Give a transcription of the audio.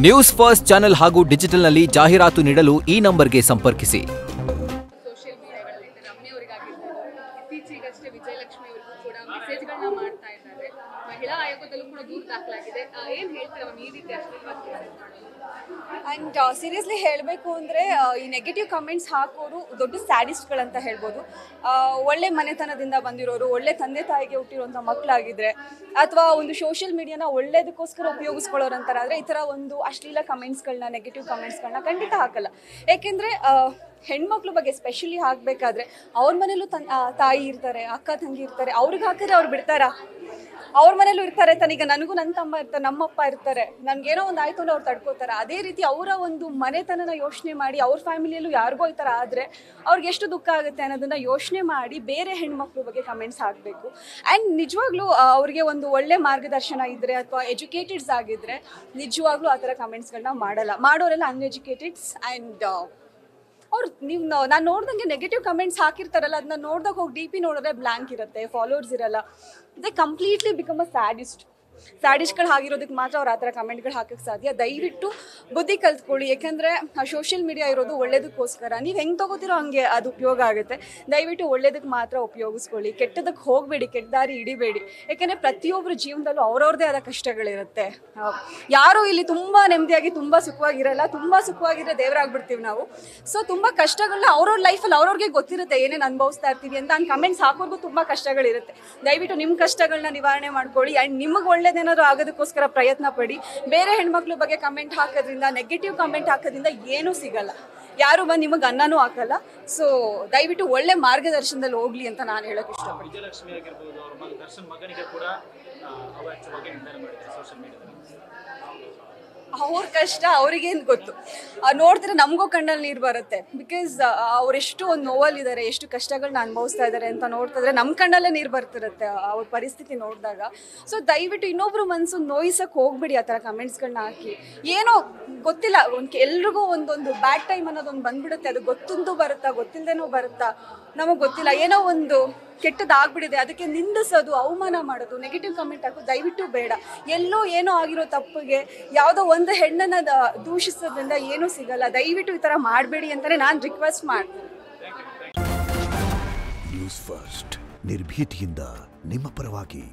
News first channel ಹಾಗೂ ಡಿಜಿಟಲ್ನಲ್ಲಿ ಜಾಹೀರಾತು ನೀಡಲು ಈ ನಂಬರ್ಗೆ ಸಂಪರ್ಕಿಸಿ. ಸೋಷಿಯಲ್ ಮೀಡಿಯಾಗಳಲ್ಲಿ ರಮ್ಯ ಅವರಿಗಾಗಿರ್ಬೋದು, ಇತ್ತೀಚೆಗಷ್ಟೇ ವಿಜಯಲಕ್ಷ್ಮಿ ಅವರಿಗೂ ಕೂಡ ಮೆಸೇಜ್ಗಳನ್ನ ಮಾಡ್ತಾ ಇದ್ದಾರೆ. ಮಹಿಳಾ ಆಯೋಗದಲ್ಲೂ ಕೂಡ ದೂರು ದಾಖಲಾಗಿದೆ. ಏನು ಹೇಳ್ತೀರಾ ಮ್ಯಾಮ್ ಈ ರೀತಿ ಆ್ಯಂಡ್ ಸೀರಿಯಸ್ಲಿ ಹೇಳಬೇಕು ಅಂದರೆ ಈ ನೆಗೆಟಿವ್ ಕಮೆಂಟ್ಸ್ ಹಾಕೋರು ದೊಡ್ಡ ಸ್ಯಾಡಿಸ್ಟ್ಗಳಂತ ಹೇಳ್ಬೋದು. ಒಳ್ಳೆ ಮನೆತನದಿಂದ ಬಂದಿರೋರು, ಒಳ್ಳೆ ತಂದೆ ತಾಯಿಗೆ ಹುಟ್ಟಿರುವಂಥ ಮಕ್ಕಳಾಗಿದ್ದರೆ ಅಥವಾ ಒಂದು ಸೋಷಿಯಲ್ ಮೀಡಿಯಾನ ಒಳ್ಳೇದಕ್ಕೋಸ್ಕರ ಉಪಯೋಗಿಸ್ಕೊಳ್ಳೋರು ಅಂತಾರೆ. ಆದರೆ ಈ ಥರ ಒಂದು ಅಶ್ಲೀಲ ಕಮೆಂಟ್ಸ್ಗಳನ್ನ, ನೆಗೆಟಿವ್ ಕಮೆಂಟ್ಸ್ಗಳನ್ನ ಖಂಡಿತ ಹಾಕಲ್ಲ. ಏಕೆಂದರೆ ಹೆಣ್ಮಕ್ಳ ಬಗ್ಗೆ ಸ್ಪೆಷಲಿ ಹಾಕಬೇಕಾದ್ರೆ ಅವ್ರ ಮನೇಲೂ ತಾಯಿ ಇರ್ತಾರೆ, ಅಕ್ಕ ತಂಗಿ ಇರ್ತಾರೆ. ಅವ್ರಿಗೆ ಹಾಕಿದ್ರೆ ಅವ್ರು ಬಿಡ್ತಾರಾ? ಅವ್ರ ಮನೇಲೂ ಇರ್ತಾರೆ ತನೀಗ ನನಗೂ ನನ್ನ ತಮ್ಮ ಇರ್ತಾರೆ, ನಮ್ಮಪ್ಪ ಇರ್ತಾರೆ, ನನಗೇನೋ ಒಂದು ಆಯಿತು ಅಂದ್ರೆ ಅವ್ರು ತಡ್ಕೋತಾರೆ. ಅದೇ ರೀತಿ ಅವರ ಒಂದು ಮನೆತನನ ಯೋಚನೆ ಮಾಡಿ ಅವ್ರ ಫ್ಯಾಮಿಲಿಯಲ್ಲೂ ಯಾರಿಗೋ ಈ ಥರ ಆದರೆ ಅವ್ರಿಗೆ ಎಷ್ಟು ದುಃಖ ಆಗುತ್ತೆ ಅನ್ನೋದನ್ನು ಯೋಚನೆ ಮಾಡಿ ಬೇರೆ ಹೆಣ್ಮಕ್ಳ ಬಗ್ಗೆ ಕಮೆಂಟ್ಸ್ ಹಾಕಬೇಕು. ಆ್ಯಂಡ್ ನಿಜವಾಗ್ಲೂ ಅವ್ರಿಗೆ ಒಂದು ಒಳ್ಳೆ ಮಾರ್ಗದರ್ಶನ ಇದ್ದರೆ ಅಥವಾ ಎಜುಕೇಟೆಡ್ಸ್ ಆಗಿದ್ದರೆ ನಿಜವಾಗ್ಲೂ ಆ ಥರ ಕಮೆಂಟ್ಸ್ಗಳನ್ನ ಮಾಡೋರೆಲ್ಲ ಅನ್ಎಜುಕೇಟೆಡ್ಸ್. ಆ್ಯಂಡ್ ಅವ್ರು ನಾನು ನೋಡ್ದಂಗೆ ನೆಗೆಟಿವ್ ಕಮೆಂಟ್ಸ್ ಹಾಕಿರ್ತಾರಲ್ಲ, ಅದನ್ನ ನೋಡ್ದಾಗ ಹೋಗಿ ಡಿ ಪಿ ನೋಡಿದ್ರೆ ಬ್ಲ್ಯಾಂಕ್ ಇರುತ್ತೆ, ಫಾಲೋವರ್ಸ್ ಇರಲ್ಲ. ದೇ ಕಂಪ್ಲೀಟ್ಲಿ ಬಿಕಮ್ ಅ ಸ್ಯಾಡಿಸ್ಟ್ಗಳು ಆಗಿರೋದಕ್ಕೆ ಮಾತ್ರ ಅವ್ರು ಆ ಥರ ಕಮೆಂಟ್ಗಳು ಹಾಕೋಕ್ಕೆ ಸಾಧ್ಯ. ದಯವಿಟ್ಟು ಬುದ್ಧಿ ಕಲ್ತ್ಕೊಳ್ಳಿ. ಯಾಕೆಂದರೆ ಸೋಷಿಯಲ್ ಮೀಡಿಯಾ ಇರೋದು ಒಳ್ಳೇದಕ್ಕೋಸ್ಕರ. ನೀವು ಹೆಂಗೆ ತೊಗೋತಿರೋ ಹಂಗೆ ಅದು ಉಪಯೋಗ ಆಗುತ್ತೆ. ದಯವಿಟ್ಟು ಒಳ್ಳೇದಕ್ಕೆ ಮಾತ್ರ ಉಪಯೋಗಿಸ್ಕೊಳ್ಳಿ, ಕೆಟ್ಟದಕ್ಕೆ ಹೋಗಬೇಡಿ, ಕೆಟ್ಟ ದಾರಿ ಹಿಡಿಬೇಡಿ. ಯಾಕೆಂದರೆ ಪ್ರತಿಯೊಬ್ಬರ ಜೀವನದಲ್ಲೂ ಅವ್ರವ್ರದ್ದೇ ಆದ ಕಷ್ಟಗಳಿರುತ್ತೆ. ಯಾರೂ ಇಲ್ಲಿ ತುಂಬ ನೆಮ್ಮದಿಯಾಗಿ ತುಂಬ ಸುಖವಾಗಿರಲ್ಲ. ತುಂಬ ಸುಖವಾಗಿರೋ ದೇವರಾಗ್ಬಿಡ್ತೀವಿ ನಾವು. ಸೊ ತುಂಬ ಕಷ್ಟಗಳನ್ನ ಅವ್ರವ್ರ ಲೈಫಲ್ಲಿ ಅವ್ರವ್ರಿಗೆ ಗೊತ್ತಿರುತ್ತೆ ಏನೇನು ಅನುಭವಿಸ್ತಾ ಇರ್ತೀವಿ ಅಂತ. ಕಮೆಂಟ್ಸ್ ಹಾಕೋರ್ಗೂ ತುಂಬ ಕಷ್ಟಗಳಿರುತ್ತೆ. ದಯವಿಟ್ಟು ನಿಮ್ಮ ಕಷ್ಟಗಳನ್ನ ನಿವಾರಣೆ ಮಾಡ್ಕೊಳ್ಳಿ. ಆ್ಯಂಡ್ ನಿಮಗೆ ಒಳ್ಳೇದೇನಾದ್ರು ಆಗೋದಕ್ಕೋಸ್ಕರ ಪ್ರಯತ್ನ ಪಡಿ. ಬೇರೆ ಹೆಣ್ಮಕ್ಳ ಬಗ್ಗೆ ಕಮೆಂಟ್ ಹಾಕೋದ್ರಿಂದ, ನೆಗೆಟಿವ್ ಕಮೆಂಟ್ ಹಾಕೋದ್ರಿಂದ ಏನೂ ಸಿಗಲ್ಲ. ಯಾರು ಬಂದು ನಿಮಗೆ ಅನ್ನನೂ ಹಾಕಲ್ಲ. ಸೊ ದಯವಿಟ್ಟು ಒಳ್ಳೆ ಮಾರ್ಗದರ್ಶನದಲ್ಲಿ ಹೋಗ್ಲಿ ಅಂತ ನಾನು ಹೇಳೋಕೆ ಇಷ್ಟಪಡ್ತೀನಿ. ವಿಜಯಲಕ್ಷ್ಮಿ ಆಗಿರ್ಬೋದು, ಅವ್ರ ದರ್ಶನ್ ಮಗನಿಗೆ ಕೂಡ ಅವಾಚ್ಯ ಬಗ್ಗೆ ನಿರ್ಧಾರ ಮಾಡಿದ್ದಾರೆ ಸೋಷಿಯಲ್ ಮೀಡಿಯಾದಲ್ಲಿ. ಅವ್ರ ಕಷ್ಟ ಅವ್ರಿಗೇನು ಗೊತ್ತು. ನೋಡ್ತಾರೆ ನಮಗೂ ಕಣ್ಣಲ್ಲಿ ನೀರು ಬರುತ್ತೆ. ಬಿಕಾಸ್ ಅವರೆಷ್ಟು ಒಂದು ನೋವಲ್ಲಿದ್ದಾರೆ, ಎಷ್ಟು ಕಷ್ಟಗಳನ್ನ ಅನುಭವಿಸ್ತಾ ಇದ್ದಾರೆ ಅಂತ ನೋಡ್ತಿದ್ರೆ ನಮ್ಮ ಕಣ್ಣಲ್ಲೇ ನೀರು ಬರ್ತಿರುತ್ತೆ ಅವ್ರ ಪರಿಸ್ಥಿತಿ ನೋಡಿದಾಗ. ಸೊ ದಯವಿಟ್ಟು ಇನ್ನೊಬ್ರು ಮನಸ್ಸು ನೋಯಿಸಕ್ಕೆ ಹೋಗ್ಬಿಡಿ ಆ ಥರ ಕಮೆಂಟ್ಸ್ಗಳನ್ನ ಹಾಕಿ. ಏನೋ ಗೊತ್ತಿಲ್ಲ, ಎಲ್ರಿಗೂ ಒಂದೊಂದು ಬ್ಯಾಡ್ ಟೈಮ್ ಅನ್ನೋದೊಂದು ಬಂದ್ಬಿಡುತ್ತೆ. ಅದು ಗೊತ್ತಂತೂ ಬರುತ್ತಾ, ಗೊತ್ತಿಲ್ಲದೇನೋ ಬರುತ್ತಾ ನಮಗೆ ಗೊತ್ತಿಲ್ಲ. ಏನೋ ಒಂದು ಕೆಟ್ಟದಾಗ್ಬಿಟ್ಟಿದೆ, ಅದಕ್ಕೆ ನಿಂದಿಸೋದು, ಅವಮಾನ ಮಾಡೋದು, ನೆಗೆಟಿವ್ ಕಮೆಂಟ್ ಹಾಕೋದು ದಯವಿಟ್ಟು ಬೇಡ. ಎಲ್ಲೋ ಏನೋ ಆಗಿರೋ ತಪ್ಪಿಗೆ ಯಾವುದೋ ಒಂದು ಹೆಣ್ಣನ್ನು ದೂಷಿಸೋದ್ರಿಂದ ಏನೂ ಸಿಗಲ್ಲ. ದಯವಿಟ್ಟು ಈ ಥರ ಮಾಡಬೇಡಿ ಅಂತಲೇ ನಾನು ರಿಕ್ವೆಸ್ಟ್ ಮಾಡ್ತೀನಿ. ನ್ಯೂಸ್ ಫಸ್ಟ್ ನಿರ್ಭೀತಿಯಿಂದ ನಿಮ್ಮ ಪರವಾಗಿ.